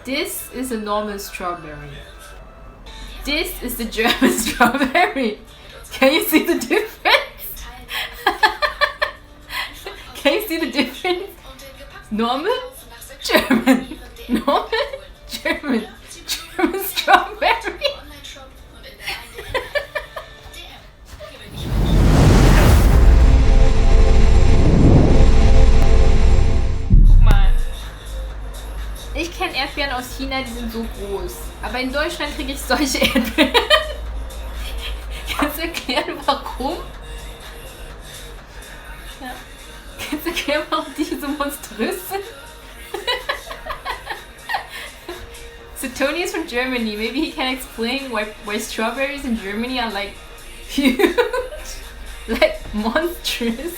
This is a normal strawberry. This is the German strawberry. Can you see the difference? Can you see the difference? Normal, German. Normal, German. German strawberry. Ich kenne Erdbeeren aus China, die sind so groß. Aber in Deutschland kriege ich solche Erdbeeren. Kannst du erklären, warum? Ja. Kannst du erklären, warum die so monströs sind? So Tony is from Germany. Maybe he can explain why strawberries in Germany are like huge. Like monstrous.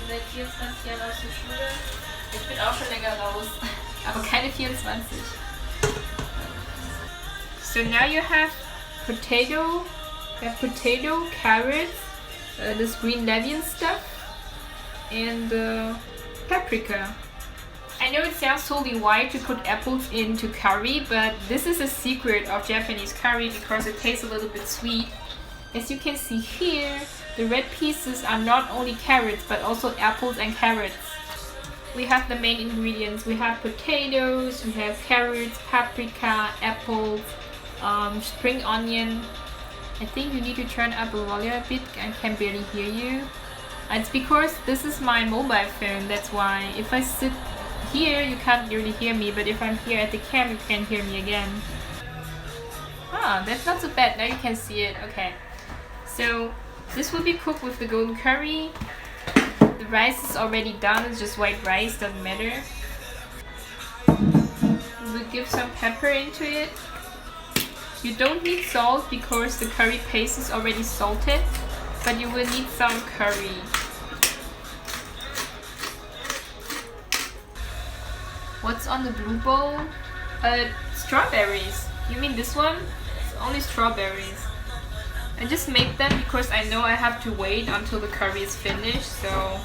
Seit 24 Jahren aus der Schule. Ich bin auch schon länger raus, aber keine 24. So now you have potato, carrots, this green Levian stuff, and paprika. I know it sounds totally weird to put apples into curry, but this is a secret of Japanese curry because it tastes a little bit sweet. As you can see here, the red pieces are not only carrots but also apples and carrots. We have the main ingredients. We have potatoes, we have carrots, paprika, apples, spring onion. I think you need to turn up the volume a bit. I can barely hear you. It's because this is my mobile phone, that's why. If I sit here, you can't really hear me, but if I'm here at the cam, you can hear me again. Ah, that's not so bad. Now you can see it. Okay. So this will be cooked with the golden curry. The rice is already done, it's just white rice, doesn't matter. We'll give some pepper into it. You don't need salt because the curry paste is already salted, but you will need some curry. What's on the blue bowl? Strawberries. You mean this one? It's only strawberries. I just make them because I know I have to wait until the curry is finished, so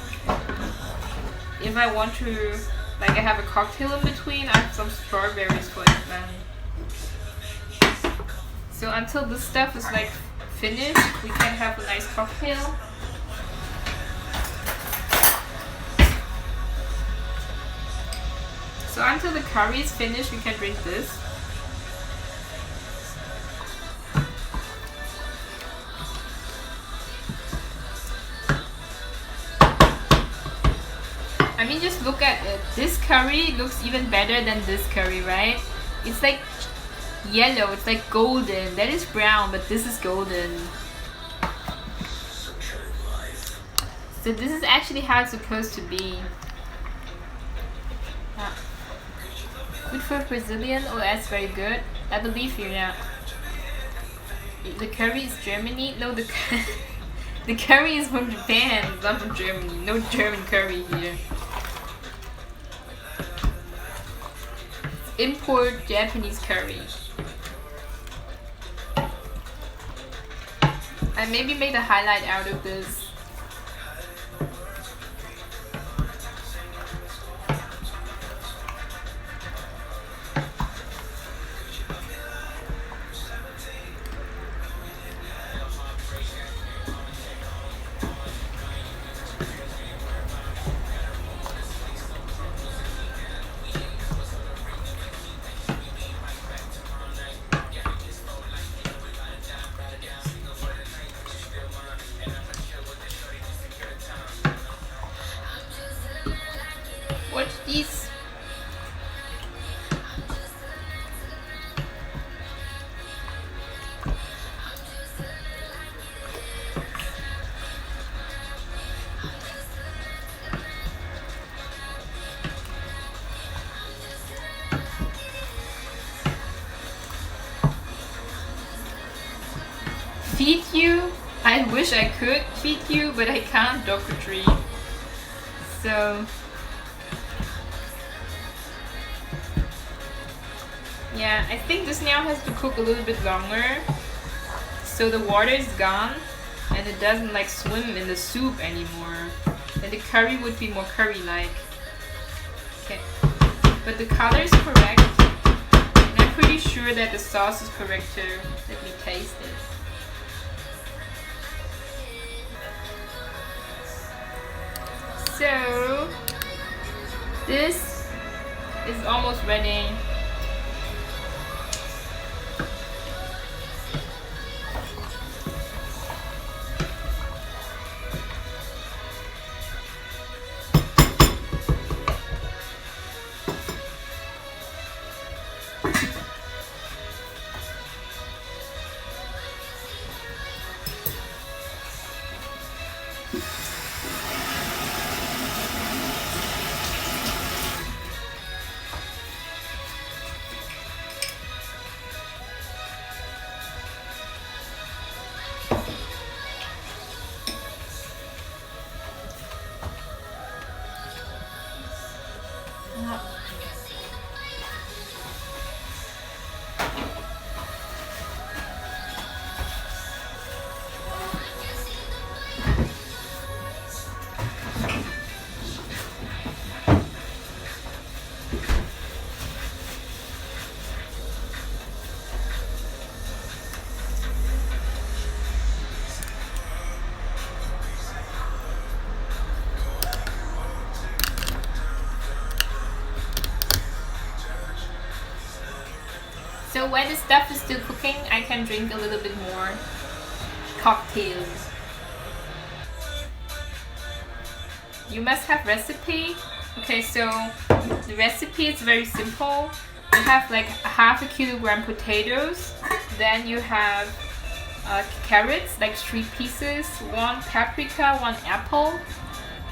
if I want to, like I have a cocktail in between, I have some strawberries for it then. So until this stuff is like finished, we can have a nice cocktail. So until the curry is finished, we can drink this. I mean, just look at it. This curry looks even better than this curry, right? It's like yellow, it's like golden. That is brown, but this is golden. So this is actually how it's supposed to be. Yeah. Good for Brazilian. Oh, that's very good. I believe you, yeah. The curry is Germany. No, the the curry is from Japan. It's not from Germany. No German curry here. Import Japanese curry. I maybe made a highlight out of this. What's this? Feed you? I wish I could feed you, but I can't dog retrieve. So yeah, I think this now has to cook a little bit longer, so the water is gone and it doesn't like swim in the soup anymore, and the curry would be more curry-like. Okay. but the color is correct. And I'm pretty sure that the sauce is correct too. Let me taste it. So this is almost ready. So while the stuff is still cooking, I can drink a little bit more cocktails. You must have recipe. Okay, so the recipe is very simple. You have like half a kilogram potatoes, then you have carrots, like 3 pieces, 1 paprika, 1 apple,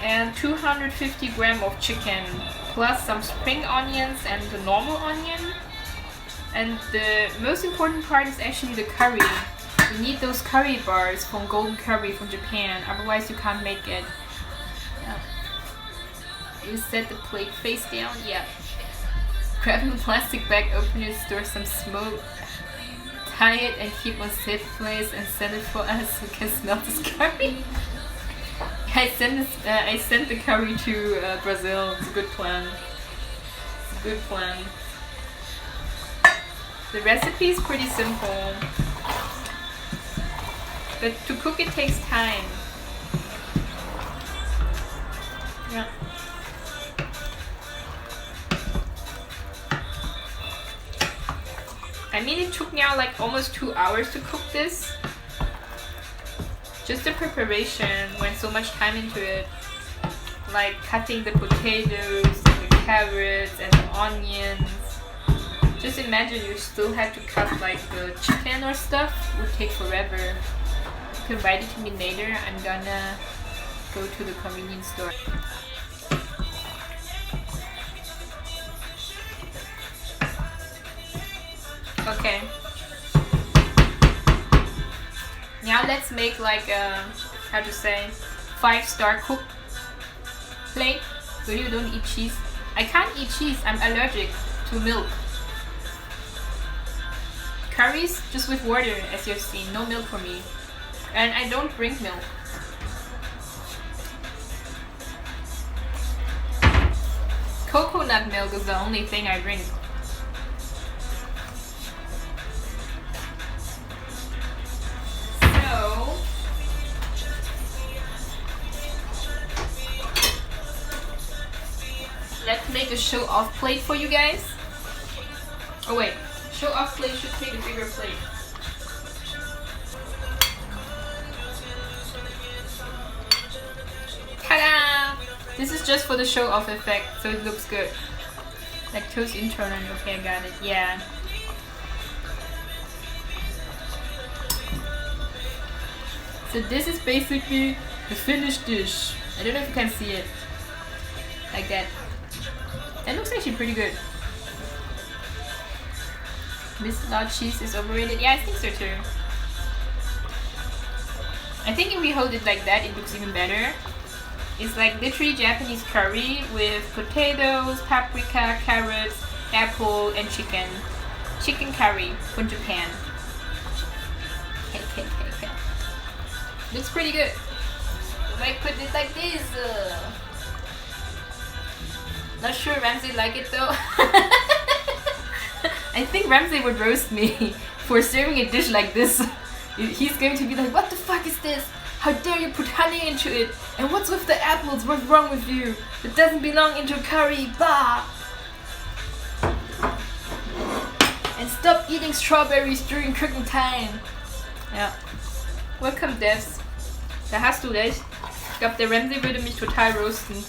and 250 grams of chicken, plus some spring onions and the normal onion. And the most important part is actually the curry. You need those curry bars from Golden Curry from Japan, otherwise you can't make it. You set the plate face down, yeah. Grab a plastic bag, open it, stir some smoke, tie it and keep on safe place and send it for us so we can smell this curry. I sent the curry to Brazil. It's a good plan. It's a good plan. The recipe is pretty simple, but to cook it takes time. Yeah. I mean, it took now like almost 2 hours to cook this. Just the preparation went so much time into it. Like cutting the potatoes, and the carrots, and the onions. Just imagine you still had to cut like the chicken or stuff. It would take forever. You can write it to me later. I'm gonna go to the convenience store. Okay. Now let's make like a, how to say, 5-star cook plate. So you don't eat cheese. I can't eat cheese. I'm allergic to milk. Curries just with water, as you've seen, no milk for me. And I don't drink milk. Coconut milk is the only thing I drink. So, let's make a show-off plate for you guys. Oh wait. Show-off plate should take a bigger plate. Ta-da! This is just for the show-off effect, so it looks good. Lactose intolerant, okay, I got it, yeah. So this is basically the finished dish. I don't know if you can see it. Like that. That looks actually pretty good. This large cheese is overrated. Yeah, I think so too. I think if we hold it like that, it looks even better. It's like literally Japanese curry with potatoes, paprika, carrots, apple, and chicken. Chicken curry from Japan. Looks pretty good. You might put it like this. Not sure Ramsey like it though. I think Ramsey would roast me for serving a dish like this. He's going to be like, what the fuck is this? How dare you put honey into it? And what's with the apples? What's wrong with you? It doesn't belong into curry. Bah! And stop eating strawberries during cooking time. Ja. Welcome, Devs. Da hast du recht. Ich glaube, der Ramsey würde mich total roasten.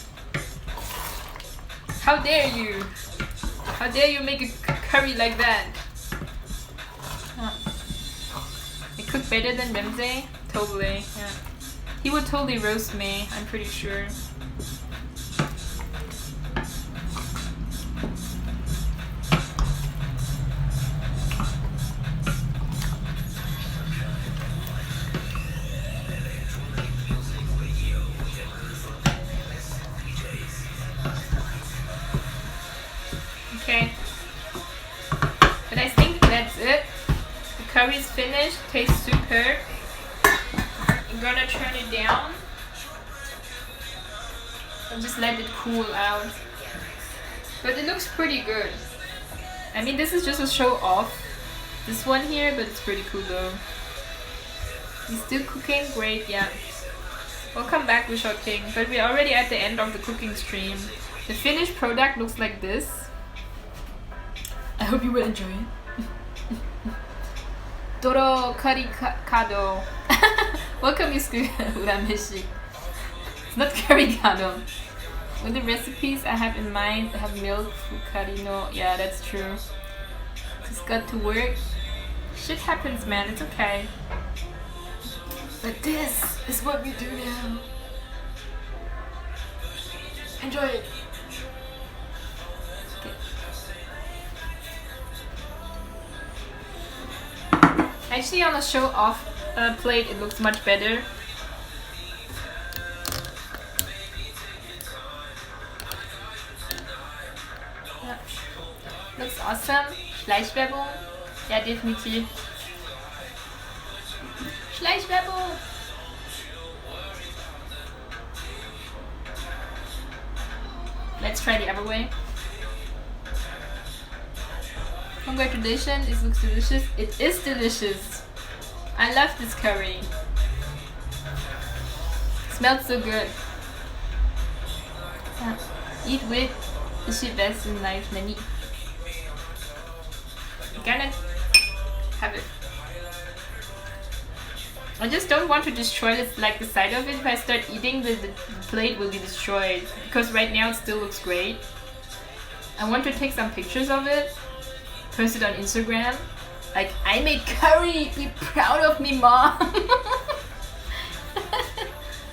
How dare you? How dare you make a curry like that? Oh. I cook better than Ramsey? Totally, yeah. He would totally roast me, I'm pretty sure. Okay, but I think that's it. The curry is finished, tastes superb. I'm gonna turn it down and just let it cool out. But it looks pretty good. I mean, this is just a show off, this one here, but it's pretty cool though. He's still cooking, great, yeah. We'll come back with King, but we're already at the end of the cooking stream. The finished product looks like this. I hope you will enjoy it. Doro Karikado. Welcome, Urameshi. It's not Karikado. With the recipes I have in mind, I have milk, Fukarino. Yeah, that's true. Just got to work. Shit happens, man. It's okay. But this is what we do now. Enjoy it. Actually, on the show off plate, it looks much better. Ja. Looks awesome. Schleichwerbung? Ja, definitiv. Schleichwerbung! Let's try the other way. Congratulations, it looks delicious. It is delicious. I love this curry. Smells so good. Eat with is your best in life, Nani. Gonna have it. I just don't want to destroy this, like the side of it. If I start eating, the plate will be destroyed. Because right now it still looks great. I want to take some pictures of it. Post it on Instagram. Like, I made curry! Be proud of me, Mom!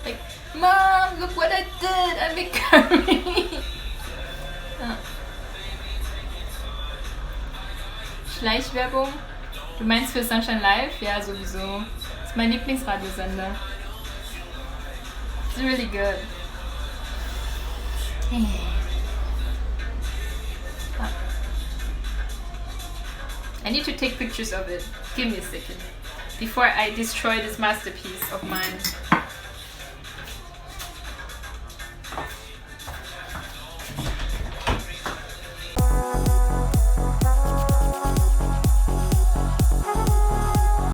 Like, Mom, look what I did! I made curry! Schleichwerbung? Du meinst für Sunshine Live? Ja, sowieso. Das ist mein Lieblingsradiosender. It's really good. I need to take pictures of it. Give me a second. Before I destroy this masterpiece of mine.